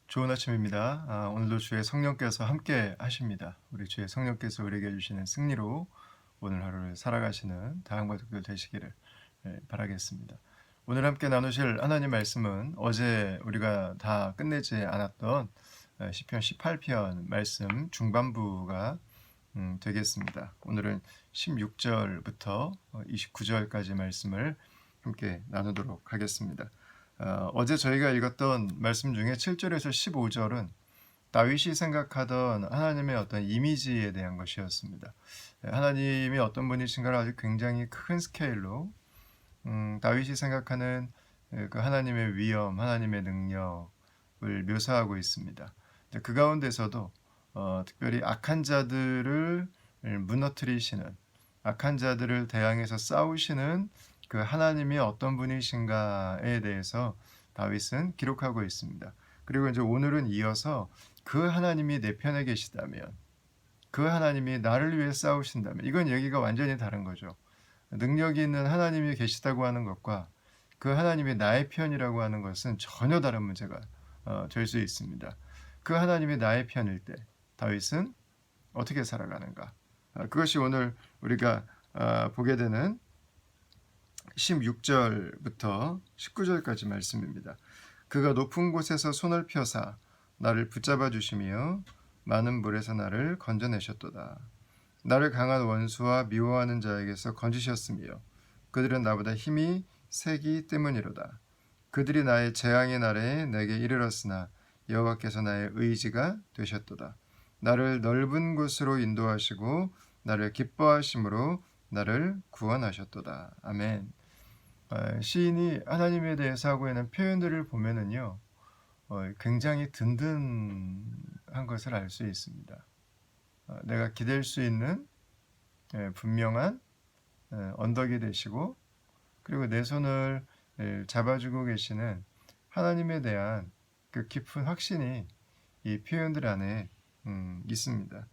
좋은 아침입니다. 오늘도 주의 성령께서 함께 하십니다. 우리 주의 성령께서 우리에게 주시는 승리로 오늘 하루를 살아가시는 다양한 것들 되시기를 바라겠습니다. 오늘 함께 나누실 하나님 말씀은 어제 우리가 다 끝내지 않았던 시편 18편 말씀 중반부가 되겠습니다. 오늘은 16절부터 29절까지 말씀을 함께 나누도록 하겠습니다. 어제 저희가 읽었던 말씀 중에 7절에서 15절은 다윗이 생각하던 하나님의 어떤 이미지에 대한 것이었습니다. 하나님이 어떤 분이신가를 아주 굉장히 큰 스케일로 다윗이 생각하는 그 하나님의 위엄, 하나님의 능력을 묘사하고 있습니다. 그 가운데서도 특별히 악한 자들을 무너뜨리시는, 악한 자들을 대항해서 싸우시는 그 하나님이 어떤 분이신가에 대해서 다윗은 기록하고 있습니다. 그리고 이제 오늘은 이어서 그 하나님이 내 편에 계시다면, 그 하나님이 나를 위해 싸우신다면, 이건 얘기가 완전히 다른 거죠. 능력이 있는 하나님이 계시다고 하는 것과 그 하나님이 나의 편이라고 하는 것은 전혀 다른 문제가 될 수 있습니다. 그 하나님이 나의 편일 때 다윗은 어떻게 살아가는가? 그것이 오늘 우리가 보게 되는 16절부터 19절까지 말씀입니다. 그가 높은 곳에서 손을 펴사 나를 붙잡아 주시며 많은 물에서 나를 건져내셨도다. 나를 강한 원수와 미워하는 자에게서 건지셨으며 그들은 나보다 힘이 세기 때문이로다. 그들이 나의 재앙의 날에 내게 이르렀으나 여호와께서 나의 의지가 되셨도다. 나를 넓은 곳으로 인도하시고 나를 기뻐하심으로 나를 구원하셨도다. 아멘. 시인이 하나님에 대해서 하고 있는 표현들을 보면은요, 굉장히 든든한 것을 알 수 있습니다. 내가 기댈 수 있는 분명한 언덕이 되시고, 그리고 내 손을 잡아주고 계시는 하나님에 대한 그 깊은 확신이 이 표현들 안에 있습니다.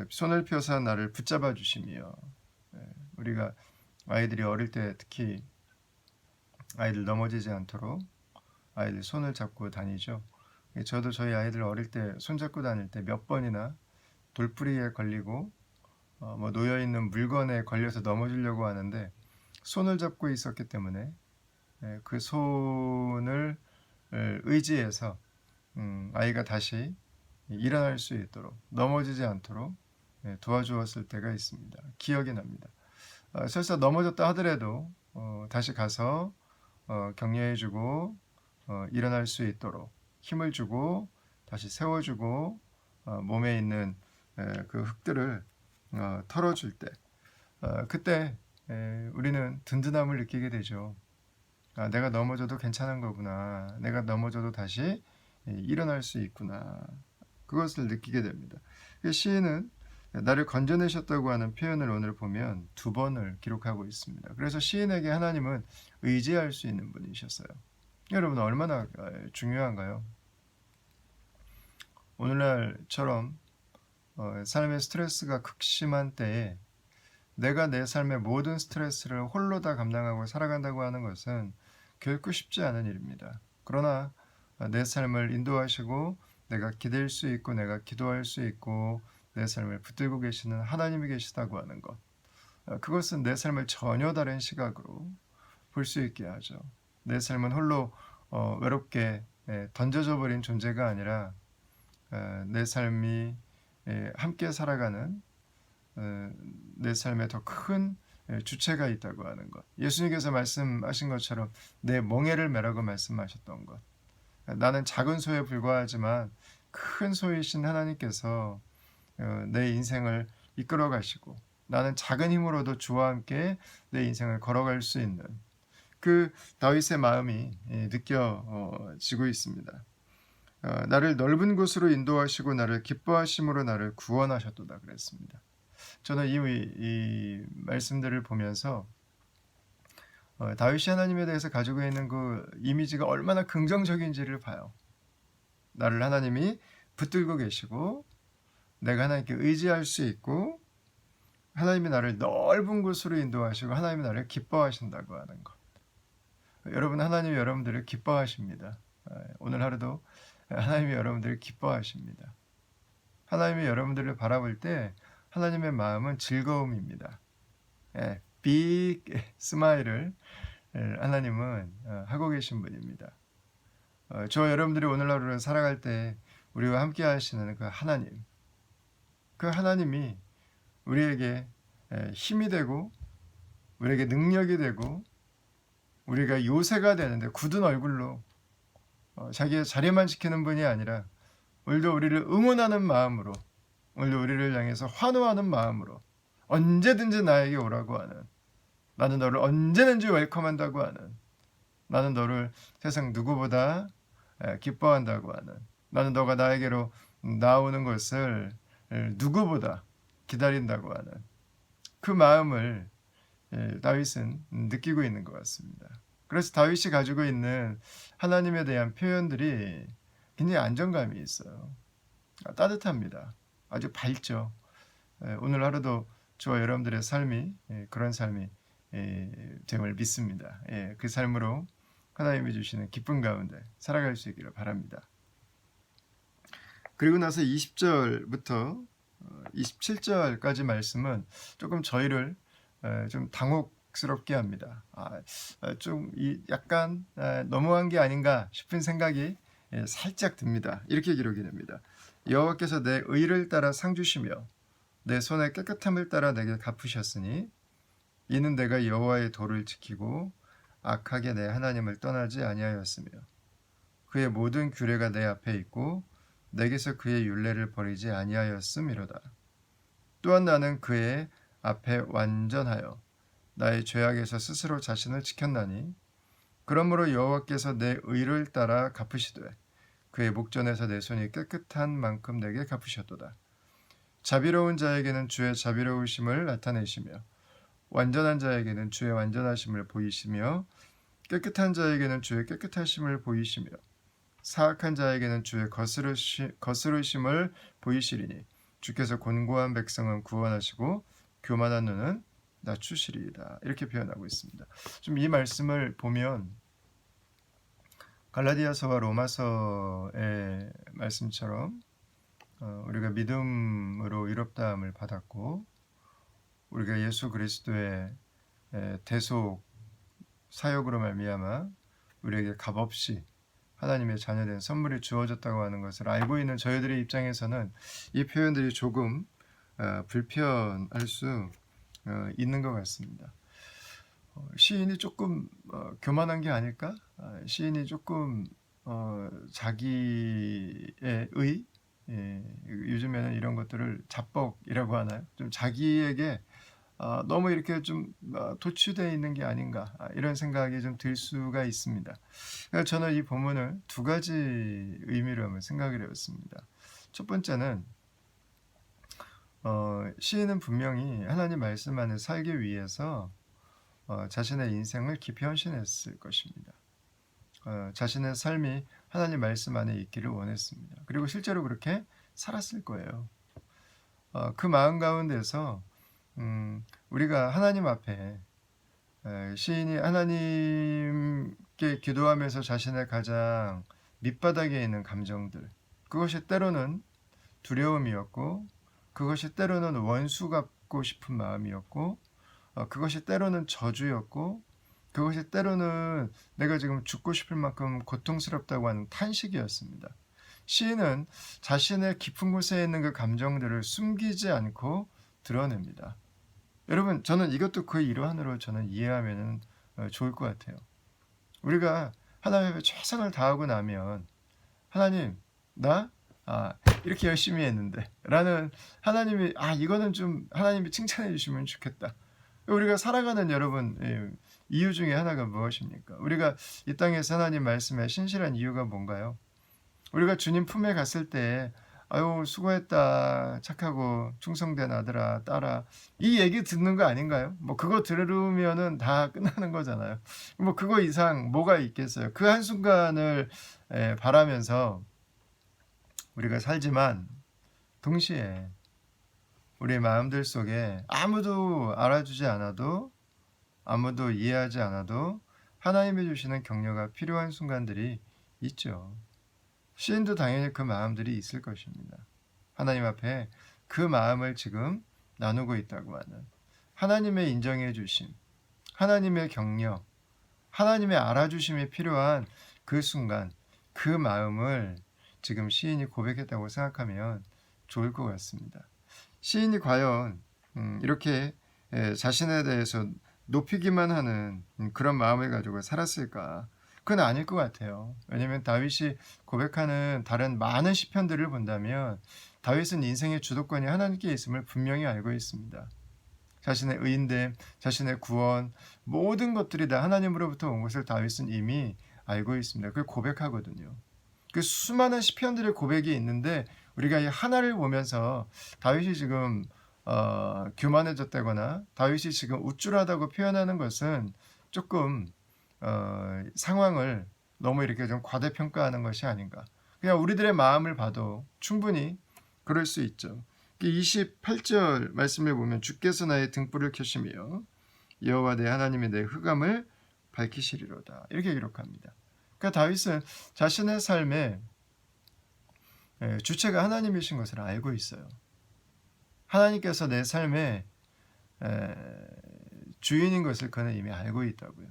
손을 펴서 나를 붙잡아 주시며, 우리가 아이들이 어릴 때 특히 아이들 넘어지지 않도록 아이들 손을 잡고 다니죠. 저도 저희 아이들 어릴 때 손잡고 다닐 때 몇 번이나 돌부리에 걸리고 놓여 있는 물건에 걸려서 넘어지려고 하는데 손을 잡고 있었기 때문에 그 손을 의지해서 아이가 다시 일어날 수 있도록 넘어지지 않도록 도와주었을 때가 있습니다. 기억이 납니다. 설사 넘어졌다 하더라도 다시 가서 격려해주고 일어날 수 있도록 힘을 주고 다시 세워주고 몸에 있는 그 흙들을 털어줄 때 그때 우리는 든든함을 느끼게 되죠. 내가 넘어져도 괜찮은 거구나. 내가 넘어져도 다시 일어날 수 있구나. 그것을 느끼게 됩니다. 시인은 나를 건져내셨다고 하는 표현을 오늘 보면 2번을 기록하고 있습니다. 그래서 시인에게 하나님은 의지할 수 있는 분이셨어요. 여러분 얼마나 중요한가요? 오늘날처럼 삶의 스트레스가 극심한 때에 내가 내 삶의 모든 스트레스를 홀로 다 감당하고 살아간다고 하는 것은 결코 쉽지 않은 일입니다. 그러나 내 삶을 인도하시고 내가 기댈 수 있고 내가 기도할 수 있고 내 삶을 붙들고 계시는 하나님이 계시다고 하는 것, 그것은 내 삶을 전혀 다른 시각으로 볼 수 있게 하죠. 내 삶은 홀로 외롭게 던져져 버린 존재가 아니라 내 삶이 함께 살아가는 내 삶에 더 큰 주체가 있다고 하는 것. 예수님께서 말씀하신 것처럼 내 멍에를 메라고 말씀하셨던 것. 나는 작은 소에 불과하지만 큰 소이신 하나님께서 내 인생을 이끌어 가시고 나는 작은 힘으로도 주와 함께 내 인생을 걸어갈 수 있는 그 다윗의 마음이 느껴지고 있습니다. 나를 넓은 곳으로 인도하시고 나를 기뻐하심으로 나를 구원하셨도다 그랬습니다. 저는 이 말씀들을 보면서 다윗이 하나님에 대해서 가지고 있는 그 이미지가 얼마나 긍정적인지를 봐요. 나를 하나님이 붙들고 계시고 내가 하나님께 의지할 수 있고 하나님이 나를 넓은 곳으로 인도하시고 하나님이 나를 기뻐하신다고 하는 것. 여러분 하나님이 여러분들을 기뻐하십니다. 오늘 하루도 하나님이 여러분들을 기뻐하십니다. 하나님이 여러분들을 바라볼 때 하나님의 마음은 즐거움입니다. 예, 빅 스마일을 하나님은 하고 계신 분입니다. 저 여러분들이 오늘 하루를 살아갈 때 우리와 함께 하시는 그 하나님, 그 하나님이 우리에게 힘이 되고 우리에게 능력이 되고 우리가 요새가 되는데 굳은 얼굴로 자기의 자리만 지키는 분이 아니라 오늘도 우리를 응원하는 마음으로, 오늘도 우리를 향해서 환호하는 마음으로 언제든지 나에게 오라고 하는, 나는 너를 언제든지 웰컴한다고 하는, 나는 너를 세상 누구보다 기뻐한다고 하는, 나는 너가 나에게로 나오는 것을 누구보다 기다린다고 하는 그 마음을 다윗은 느끼고 있는 것 같습니다. 그래서 다윗이 가지고 있는 하나님에 대한 표현들이 굉장히 안정감이 있어요. 따뜻합니다. 아주 밝죠. 오늘 하루도 저와 여러분들의 삶이 그런 삶이 됨을 믿습니다. 그 삶으로 하나님이 주시는 기쁨 가운데 살아갈 수 있기를 바랍니다. 그리고 나서 20절부터 27절까지 말씀은 조금 저희를 좀 당혹스럽게 합니다. 좀 약간 너무한 게 아닌가 싶은 생각이 살짝 듭니다. 이렇게 기록이 됩니다. 여호와께서 내 의를 따라 상 주시며 내 손의 깨끗함을 따라 내게 갚으셨으니 이는 내가 여호와의 도를 지키고 악하게 내 하나님을 떠나지 아니하였으며 그의 모든 규례가 내 앞에 있고 내게서 그의 율례를 버리지 아니하였음이로다. 또한 나는 그의 앞에 완전하여 나의 죄악에서 스스로 자신을 지켰나니 그러므로 여호와께서 내 의를 따라 갚으시되 그의 목전에서 내 손이 깨끗한 만큼 내게 갚으셨도다. 자비로운 자에게는 주의 자비로우심을 나타내시며 완전한 자에게는 주의 완전하심을 보이시며 깨끗한 자에게는 주의 깨끗하심을 보이시며 사악한 자에게는 주의 거스르심을 보이시리니 주께서 곤고한 백성은 구원하시고 교만한 눈은 낮추시리이다. 이렇게 표현하고 있습니다. 좀 이 말씀을 보면 갈라디아서와 로마서의 말씀처럼 우리가 믿음으로 의롭다함을 받았고 우리가 예수 그리스도의 대속 사역으로 말미암아 우리에게 값없이 하나님의 자녀된 선물이 주어졌다고 하는 것을 알고 있는 저희들의 입장에서는 이 표현들이 조금 불편할 수 있는 것 같습니다. 시인이 조금 교만한 게 아닐까? 시인이 조금 자기의 요즘에는 이런 것들을 자뻑이라고 하나요? 좀 자기에게 너무 이렇게 좀 도취되어 있는 게 아닌가 이런 생각이 좀 들 수가 있습니다. 그래서 저는 이 본문을 두 가지 의미로 한번 생각을 해봤습니다. 첫 번째는 시인은 분명히 하나님 말씀 안에 살기 위해서 자신의 인생을 깊이 헌신했을 것입니다. 자신의 삶이 하나님 말씀 안에 있기를 원했습니다. 그리고 실제로 그렇게 살았을 거예요. 그 마음 가운데서 우리가 하나님 앞에 시인이 하나님께 기도하면서 자신의 가장 밑바닥에 있는 감정들, 그것이 때로는 두려움이었고 그것이 때로는 원수 갚고 싶은 마음이었고 그것이 때로는 저주였고 그것이 때로는 내가 지금 죽고 싶을 만큼 고통스럽다고 하는 탄식이었습니다. 시인은 자신의 깊은 곳에 있는 그 감정들을 숨기지 않고 드러냅니다. 여러분, 저는 이것도 그 일환으로 저는 이해하면 좋을 것 같아요. 우리가 하나님 앞에 최선을 다하고 나면 하나님, 나 이렇게 열심히 했는데 라는 하나님이 이거는 좀 하나님이 칭찬해 주시면 좋겠다. 우리가 살아가는 여러분 이유 중에 하나가 무엇입니까? 우리가 이 땅에서 하나님 말씀에 신실한 이유가 뭔가요? 우리가 주님 품에 갔을 때 아유 수고했다 착하고 충성된 아들아 딸아 이 얘기 듣는 거 아닌가요? 뭐 그거 들으면은 다 끝나는 거잖아요. 뭐 그거 이상 뭐가 있겠어요? 그 한순간을 바라면서 우리가 살지만 동시에 우리의 마음들 속에 아무도 알아주지 않아도 아무도 이해하지 않아도 하나님이 주시는 격려가 필요한 순간들이 있죠. 시인도 당연히 그 마음들이 있을 것입니다. 하나님 앞에 그 마음을 지금 나누고 있다고 하는 하나님의 인정해 주심, 하나님의 격려, 하나님의 알아주심이 필요한 그 순간, 그 마음을 지금 시인이 고백했다고 생각하면 좋을 것 같습니다. 시인이 과연 이렇게 자신에 대해서 높이기만 하는 그런 마음을 가지고 살았을까? 그건 아닐 것 같아요. 왜냐하면 다윗이 고백하는 다른 많은 시편들을 본다면 다윗은 인생의 주도권이 하나님께 있음을 분명히 알고 있습니다. 자신의 의인됨, 자신의 구원, 모든 것들이 다 하나님으로부터 온 것을 다윗은 이미 알고 있습니다. 그걸 고백하거든요. 그 수많은 시편들의 고백이 있는데 우리가 이 하나를 보면서 다윗이 지금 교만해졌다거나 다윗이 지금 우쭐하다고 표현하는 것은 조금 상황을 너무 이렇게 좀 과대평가하는 것이 아닌가. 그냥 우리들의 마음을 봐도 충분히 그럴 수 있죠. 28절 말씀을 보면 주께서 나의 등불을 켜시며 여호와 내 하나님이 내 흑암을 밝히시리로다. 이렇게 기록합니다. 그러니까 다윗은 자신의 삶의 주체가 하나님이신 것을 알고 있어요. 하나님께서 내 삶의 주인인 것을 그는 이미 알고 있다고요.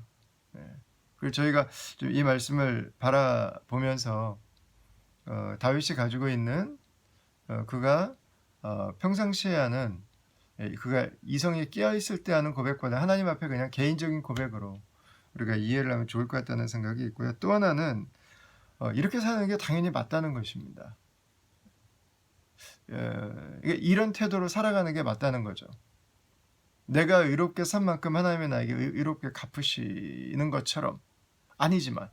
그리고 저희가 이 말씀을 바라보면서 다윗이 가지고 있는 그가 평상시에 하는 그가 이성이 깨어 있을 때 하는 고백보다 하나님 앞에 그냥 개인적인 고백으로 우리가 이해를 하면 좋을 것 같다는 생각이 있고요. 또 하나는 이렇게 사는 게 당연히 맞다는 것입니다. 이런 태도로 살아가는 게 맞다는 거죠. 내가 의롭게 산 만큼 하나님이 나에게 의롭게 갚으시는 것처럼 아니지만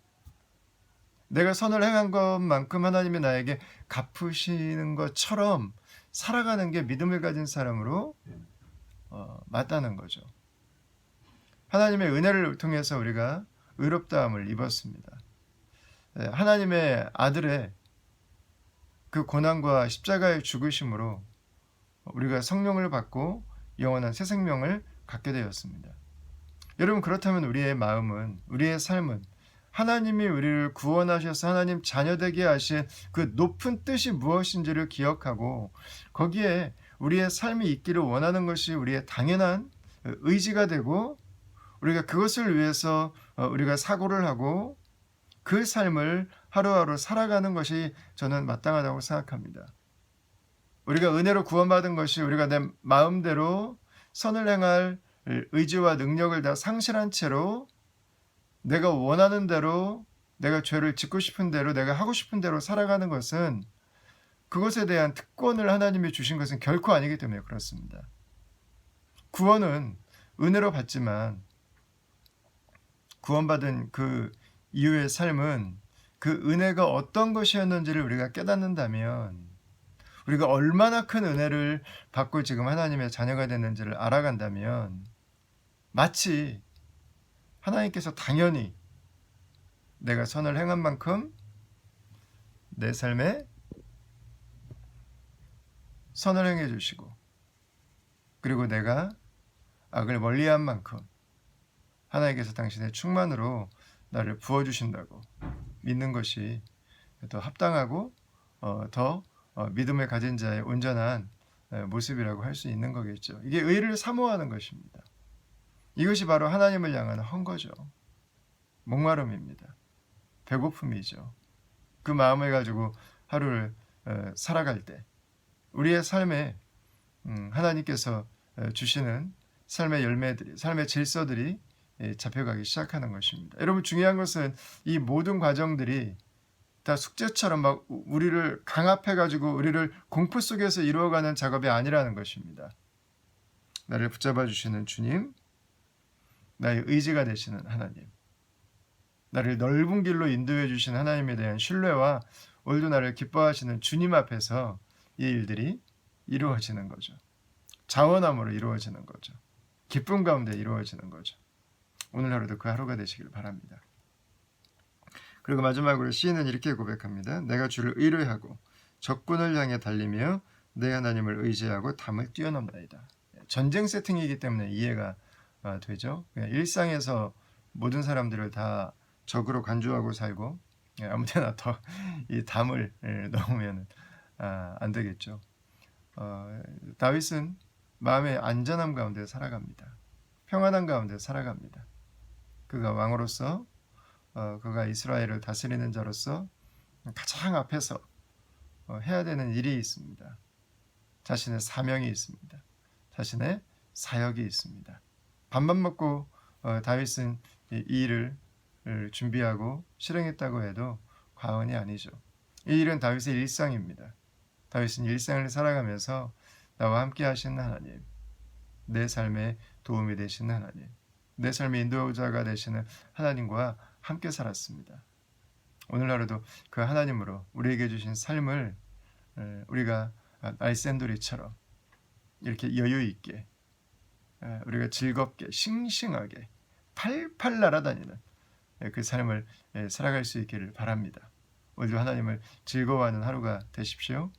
내가 선을 행한 것만큼 하나님이 나에게 갚으시는 것처럼 살아가는 게 믿음을 가진 사람으로 맞다는 거죠. 하나님의 은혜를 통해서 우리가 의롭다함을 입었습니다. 하나님의 아들의 그 고난과 십자가의 죽으심으로 우리가 성령을 받고 영원한 새 생명을 갖게 되었습니다. 여러분, 그렇다면 우리의 마음은, 우리의 삶은 하나님이 우리를 구원하셔서 하나님 자녀되게 하신 그 높은 뜻이 무엇인지를 기억하고 거기에 우리의 삶이 있기를 원하는 것이 우리의 당연한 의지가 되고 우리가 그것을 위해서 우리가 사고를 하고 그 삶을 하루하루 살아가는 것이 저는 마땅하다고 생각합니다. 우리가 은혜로 구원받은 것이 우리가 내 마음대로 선을 행할 의지와 능력을 다 상실한 채로 내가 원하는 대로 내가 죄를 짓고 싶은 대로 내가 하고 싶은 대로 살아가는 것은 그것에 대한 특권을 하나님이 주신 것은 결코 아니기 때문에 그렇습니다. 구원은 은혜로 받지만 구원받은 그 이후의 삶은 그 은혜가 어떤 것이었는지를 우리가 깨닫는다면 우리가 얼마나 큰 은혜를 받고 지금 하나님의 자녀가 됐는지를 알아간다면 마치 하나님께서 당연히 내가 선을 행한 만큼 내 삶에 선을 행해 주시고 그리고 내가 악을 멀리한 만큼 하나님께서 당신의 충만으로 나를 부어주신다고 믿는 것이 더 합당하고 더 믿음을 가진 자의 온전한 모습이라고 할 수 있는 거겠죠. 이게 의를 사모하는 것입니다. 이것이 바로 하나님을 향한 헌거죠. 목마름입니다. 배고픔이죠. 그 마음을 가지고 하루를 살아갈 때 우리의 삶에 하나님께서 주시는 삶의 열매들이, 삶의 질서들이 잡혀가기 시작하는 것입니다. 여러분, 중요한 것은 이 모든 과정들이 다 숙제처럼 막 우리를 강압해가지고 우리를 공포 속에서 이루어가는 작업이 아니라는 것입니다. 나를 붙잡아 주시는 주님, 나의 의지가 되시는 하나님, 나를 넓은 길로 인도해 주신 하나님에 대한 신뢰와 오늘도 나를 기뻐하시는 주님 앞에서 이 일들이 이루어지는 거죠. 자원함으로 이루어지는 거죠. 기쁨 가운데 이루어지는 거죠. 오늘 하루도 그 하루가 되시길 바랍니다. 그리고 마지막으로 시인은 이렇게 고백합니다. 내가 주를 의뢰하고 적군을 향해 달리며 내 하나님을 의지하고 담을 뛰어넘나이다. 전쟁 세팅이기 때문에 이해가 되죠. 일상에서 모든 사람들을 다 적으로 간주하고 살고 아무데나 더 이 담을 넣으면 안 되겠죠. 다윗은 마음의 안전함 가운데 살아갑니다. 평안한 가운데 살아갑니다. 그가 왕으로서 그가 이스라엘을 다스리는 자로서 가장 앞에서 해야 되는 일이 있습니다. 자신의 사명이 있습니다. 자신의 사역이 있습니다. 밥만 먹고 다윗은 이 일을 준비하고 실행했다고 해도 과언이 아니죠. 이 일은 다윗의 일상입니다. 다윗은 일상을 살아가면서 나와 함께 하시는 하나님, 내 삶에 도움이 되시는 하나님, 내 삶의 인도자가 되시는 하나님과 함께 살았습니다. 오늘 하루도 그 하나님으로 우리에게 주신 삶을 우리가 알센도리처럼 이렇게 여유 있게 우리가 즐겁게 싱싱하게 팔팔 날아다니는 그 삶을 살아갈 수 있기를 바랍니다. 오늘도 하나님을 즐거워하는 하루가 되십시오.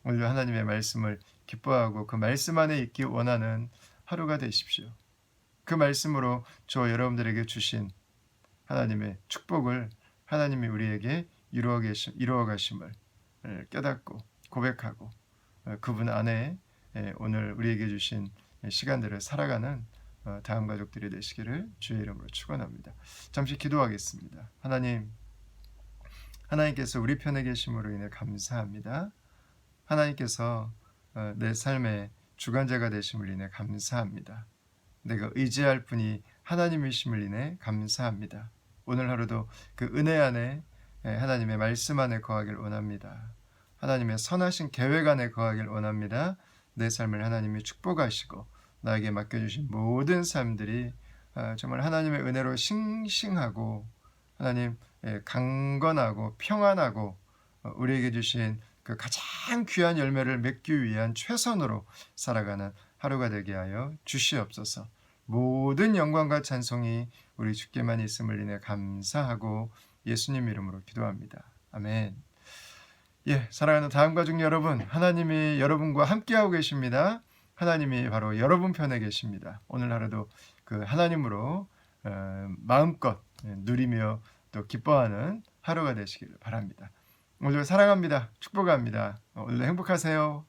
오늘도 하나님의 말씀을 기뻐하고 그 말씀 안에 있기 원하는 하루가 되십시오. 그 말씀으로 저 여러분들에게 주신 하나님의 축복을 하나님이 우리에게 이루어 가심을 깨닫고 고백하고 그분 안에 오늘 우리에게 주신 시간들을 살아가는 다음 가족들이 되시기를 주의 이름으로 축원합니다. 잠시 기도하겠습니다. 하나님께서 우리 편에 계심으로 인해 감사합니다. 하나님께서 내 삶의 주관자가 되심을 인해 감사합니다. 내가 의지할 분이 하나님이심을 인해 감사합니다. 오늘 하루도 그 은혜 안에 하나님의 말씀 안에 거하길 원합니다. 하나님의 선하신 계획 안에 거하길 원합니다. 내 삶을 하나님이 축복하시고 나에게 맡겨주신 모든 삶들이 정말 하나님의 은혜로 싱싱하고 하나님 강건하고 평안하고 우리에게 주신 그 가장 귀한 열매를 맺기 위한 최선으로 살아가는 하루가 되게 하여 주시옵소서. 모든 영광과 찬송이 우리 주께만 있음을 인해 감사하고 예수님 이름으로 기도합니다. 아멘. 사랑하는 다음 가족 여러분, 하나님이 여러분과 함께하고 계십니다. 하나님이 바로 여러분 편에 계십니다. 오늘 하루도 그 하나님으로 마음껏 누리며 또 기뻐하는 하루가 되시기를 바랍니다. 오늘도 사랑합니다. 축복합니다. 오늘도 행복하세요.